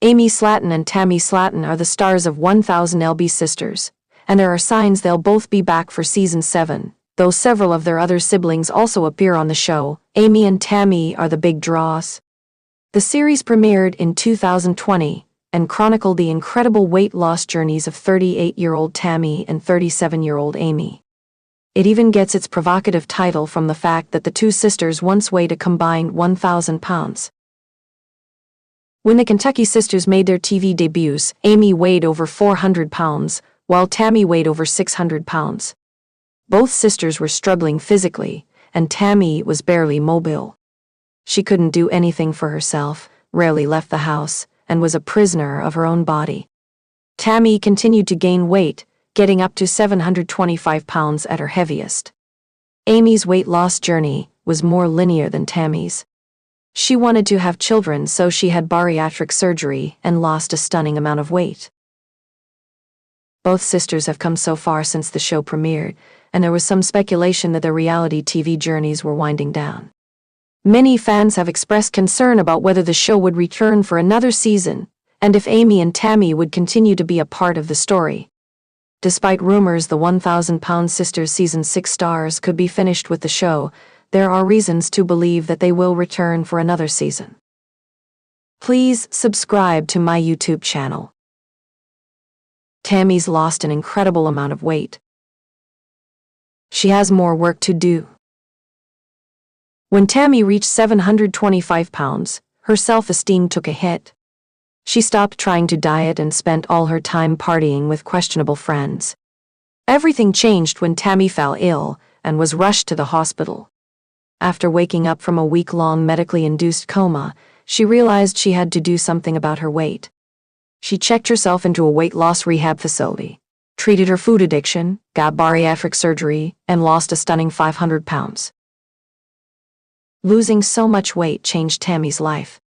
Amy Slaton and Tammy Slaton are the stars of 1000 LB Sisters, and there are signs they'll both be back for season 7, though several of their other siblings also appear on the show. Amy and Tammy are the big draws. The series premiered in 2020 and chronicled the incredible weight loss journeys of 38-year-old Tammy and 37-year-old Amy. It even gets its provocative title from the fact that the two sisters once weighed a combined 1,000 pounds. When the Kentucky sisters made their TV debuts, Amy weighed over 400 pounds, while Tammy weighed over 600 pounds. Both sisters were struggling physically, and Tammy was barely mobile. She couldn't do anything for herself, rarely left the house, and was a prisoner of her own body. Tammy continued to gain weight, getting up to 725 pounds at her heaviest. Amy's weight loss journey was more linear than Tammy's. She wanted to have children, so she had bariatric surgery and lost a stunning amount of weight. Both sisters have come so far since the show premiered, and there was some speculation that their reality TV journeys were winding down. Many fans have expressed concern about whether the show would return for another season, and if Amy and Tammy would continue to be a part of the story. Despite rumors the 1000-pound Sisters Season 6 stars could be finished with the show, there are reasons to believe that they will return for another season. Please subscribe to my YouTube channel. Tammy's lost an incredible amount of weight. She has more work to do. When Tammy reached 725 pounds, her self-esteem took a hit. She stopped trying to diet and spent all her time partying with questionable friends. Everything changed when Tammy fell ill and was rushed to the hospital. After waking up from a week-long medically induced coma, she realized she had to do something about her weight. She checked herself into a weight loss rehab facility, treated her food addiction, got bariatric surgery, and lost a stunning 500 pounds. Losing so much weight changed Tammy's life.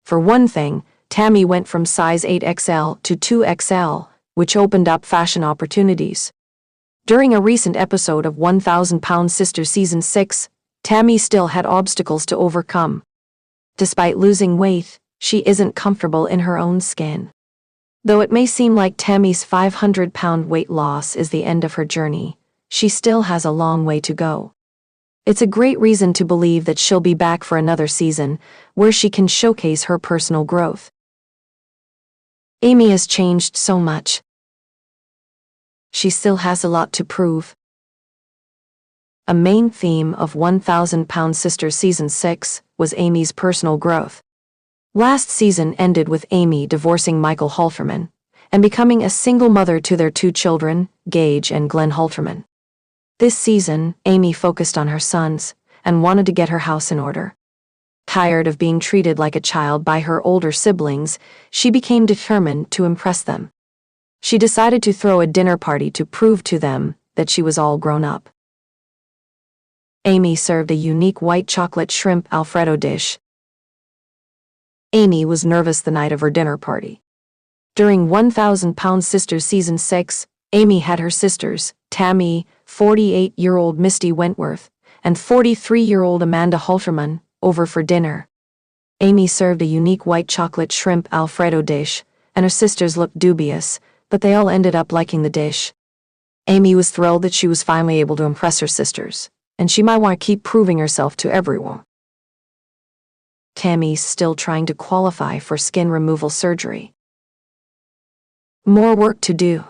For one thing, Tammy went from size 8XL to 2XL, which opened up fashion opportunities. During a recent episode of 1000 Pound Sisters Season 6, Tammy still had obstacles to overcome. Despite losing weight, she isn't comfortable in her own skin. Though it may seem like Tammy's 500-pound weight loss is the end of her journey, she still has a long way to go. It's a great reason to believe that she'll be back for another season, where she can showcase her personal growth. Amy has changed so much. She still has a lot to prove. A main theme of 1000 Pound Sisters Season 6 was Amy's personal growth. Last season ended with Amy divorcing Michael Halterman and becoming a single mother to their two children, Gage and Glenn Halterman. This season, Amy focused on her sons and wanted to get her house in order. Tired of being treated like a child by her older siblings, she became determined to impress them. She decided to throw a dinner party to prove to them that she was all grown up. Amy served a unique white chocolate shrimp Alfredo dish. Amy was nervous the night of her dinner party. During 1000 Pound Sisters Season 6, Amy had her sisters, Tammy, 48-year-old Misty Wentworth, and 43-year-old Amanda Halterman, over for dinner. Amy served a unique white chocolate shrimp Alfredo dish, and her sisters looked dubious, but they all ended up liking the dish. Amy was thrilled that she was finally able to impress her sisters, and she might want to keep proving herself to everyone. Tammy's still trying to qualify for skin removal surgery. More work to do.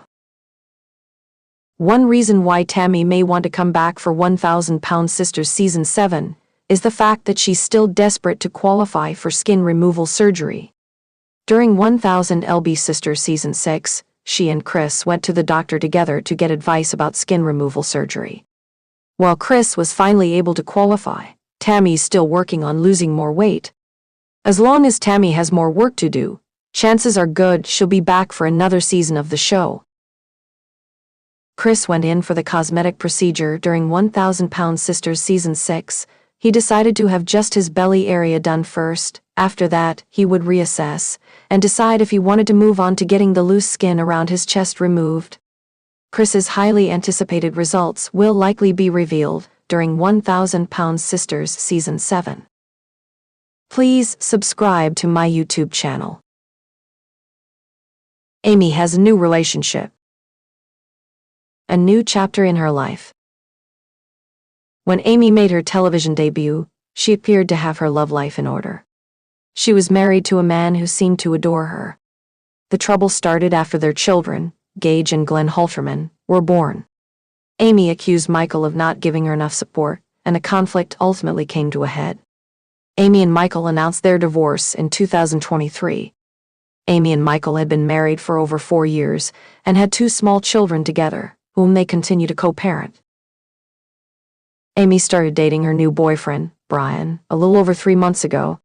One reason why Tammy may want to come back for 1000 Pound Sisters Season 7 is the fact that she's still desperate to qualify for skin removal surgery. During 1000 LB Sisters Season 6, she and Chris went to the doctor together to get advice about skin removal surgery. While Chris was finally able to qualify, Tammy's still working on losing more weight. As long as Tammy has more work to do, chances are good she'll be back for another season of the show. Chris went in for the cosmetic procedure during 1000 Pound Sisters Season 6. He decided to have just his belly area done first. After that, he would reassess and decide if he wanted to move on to getting the loose skin around his chest removed. Chris's highly anticipated results will likely be revealed during 1000 Pound Sisters Season 7. Please subscribe to my YouTube channel. Amy has a new relationship. A new chapter in her life. When Amy made her television debut, she appeared to have her love life in order. She was married to a man who seemed to adore her. The trouble started after their children, Gage and Glenn Halterman, were born. Amy accused Michael of not giving her enough support, and a conflict ultimately came to a head. Amy and Michael announced their divorce in 2023. Amy and Michael had been married for over 4 years and had 2 small children together, whom they continue to co-parent. Amy started dating her new boyfriend, Brian, a little over 3 months ago.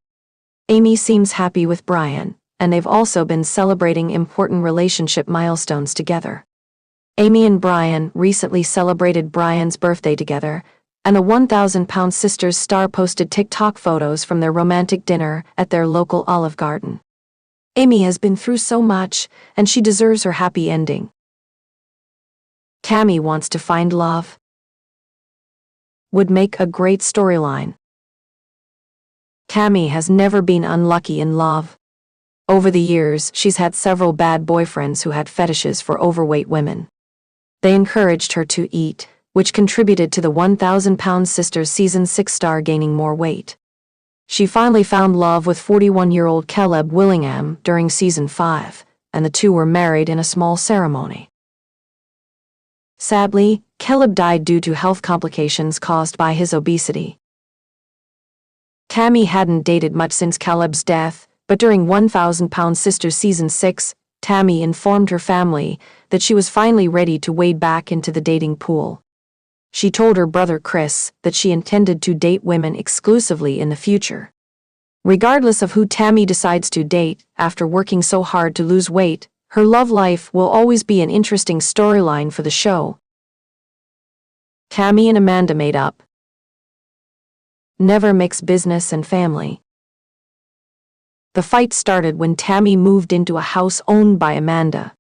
Amy seems happy with Brian, and they've also been celebrating important relationship milestones together. Amy and Brian recently celebrated Brian's birthday together, and the 1,000-pound sisters star posted TikTok photos from their romantic dinner at their local Olive Garden. Amy has been through so much, and she deserves her happy ending. Tammy wants to find love. Would make a great storyline. Tammy has never been unlucky in love. Over the years, she's had several bad boyfriends who had fetishes for overweight women. They encouraged her to eat, which contributed to the 1,000-pound sisters season 6 star gaining more weight. She finally found love with 41-year-old Caleb Willingham during season 5, and the two were married in a small ceremony. Sadly, Caleb died due to health complications caused by his obesity. Tammy hadn't dated much since Caleb's death, but during 1,000-pound sisters season 6, Tammy informed her family that she was finally ready to wade back into the dating pool. She told her brother Chris that she intended to date women exclusively in the future. Regardless of who Tammy decides to date, after working so hard to lose weight, her love life will always be an interesting storyline for the show. Tammy and Amanda made up. Never mix business and family. The fight started when Tammy moved into a house owned by Amanda.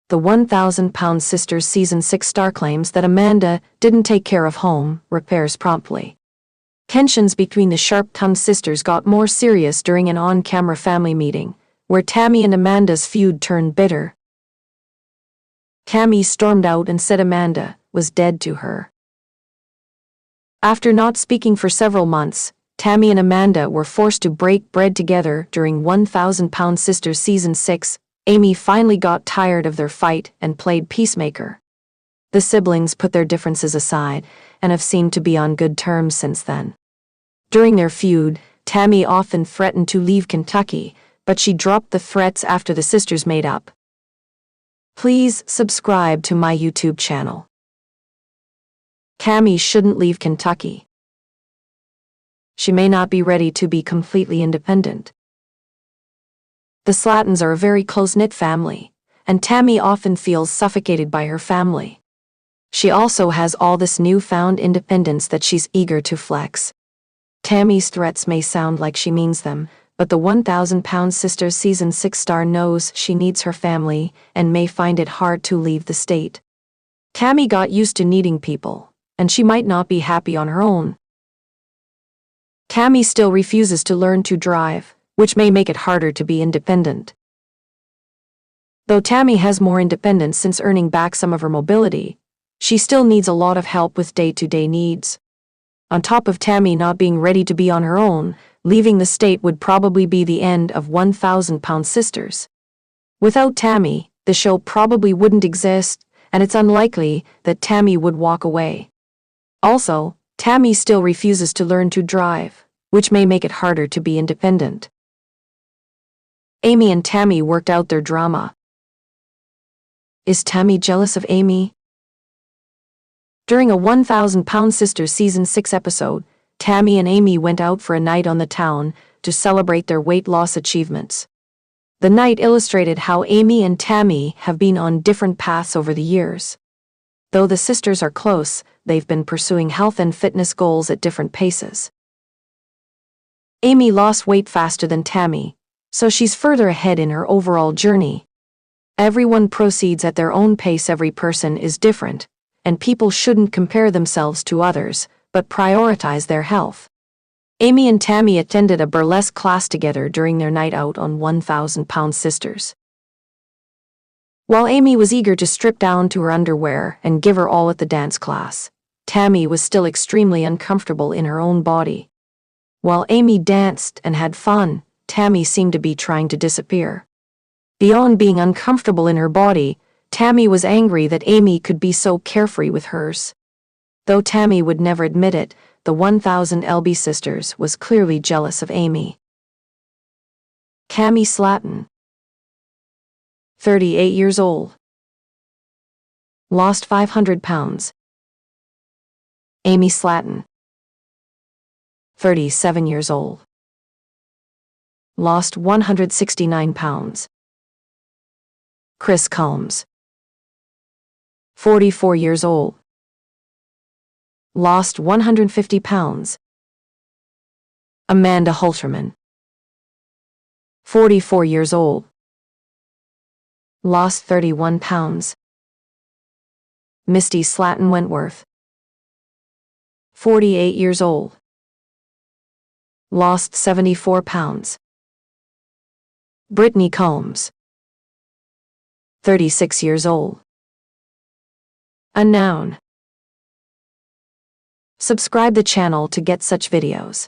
The 1,000-pound sisters season 6 star claims that Amanda didn't take care of home repairs promptly. Tensions between the sharp-tongued sisters got more serious during an on-camera family meeting, where Tammy and Amanda's feud turned bitter. Tammy stormed out and said Amanda was dead to her. After not speaking for several months, Tammy and Amanda were forced to break bread together during 1,000-pound sisters season 6. Amy finally got tired of their fight and played peacemaker. The siblings put their differences aside and have seemed to be on good terms since then. During their feud, Tammy often threatened to leave Kentucky, but she dropped the threats after the sisters made up. Please subscribe to my YouTube channel. Tammy shouldn't leave Kentucky. She may not be ready to be completely independent. The Slatons are a very close-knit family, and Tammy often feels suffocated by her family. She also has all this newfound independence that she's eager to flex. Tammy's threats may sound like she means them, but the 1,000-pound sisters season 6 star knows she needs her family and may find it hard to leave the state. Tammy got used to needing people, and she might not be happy on her own. Tammy still refuses to learn to drive, which may make it harder to be independent. Though Tammy has more independence since earning back some of her mobility, she still needs a lot of help with day-to-day needs. On top of Tammy not being ready to be on her own, leaving the state would probably be the end of 1,000-pound sisters. Without Tammy, the show probably wouldn't exist, and it's unlikely that Tammy would walk away. Also, Tammy still refuses to learn to drive, which may make it harder to be independent. Amy and Tammy worked out their drama. Is Tammy jealous of Amy? During a 1,000-pound sisters season 6 episode, Tammy and Amy went out for a night on the town to celebrate their weight loss achievements. The night illustrated how Amy and Tammy have been on different paths over the years. Though the sisters are close, they've been pursuing health and fitness goals at different paces. Amy lost weight faster than Tammy, so she's further ahead in her overall journey. Everyone proceeds at their own pace. Every person is different, and people shouldn't compare themselves to others, but prioritize their health. Amy and Tammy attended a burlesque class together during their night out on 1,000-pound sisters. While Amy was eager to strip down to her underwear and give her all at the dance class, Tammy was still extremely uncomfortable in her own body. While Amy danced and had fun, Tammy seemed to be trying to disappear. Beyond being uncomfortable in her body, Tammy was angry that Amy could be so carefree with hers. Though Tammy would never admit it, the 1000 LB sisters was clearly jealous of Amy. Tammy Slaton, 38 years old. Lost 500 pounds. Amy Slaton, 37 years old. Lost 169 pounds. Chris Combs, 44 years old. Lost 150 pounds. Amanda Halterman, 44 years old. Lost 31 pounds. Misty Slaton Wentworth, 48 years old. Lost 74 pounds. Brittany Combs, 36 years old. Unknown. Subscribe the channel to get such videos.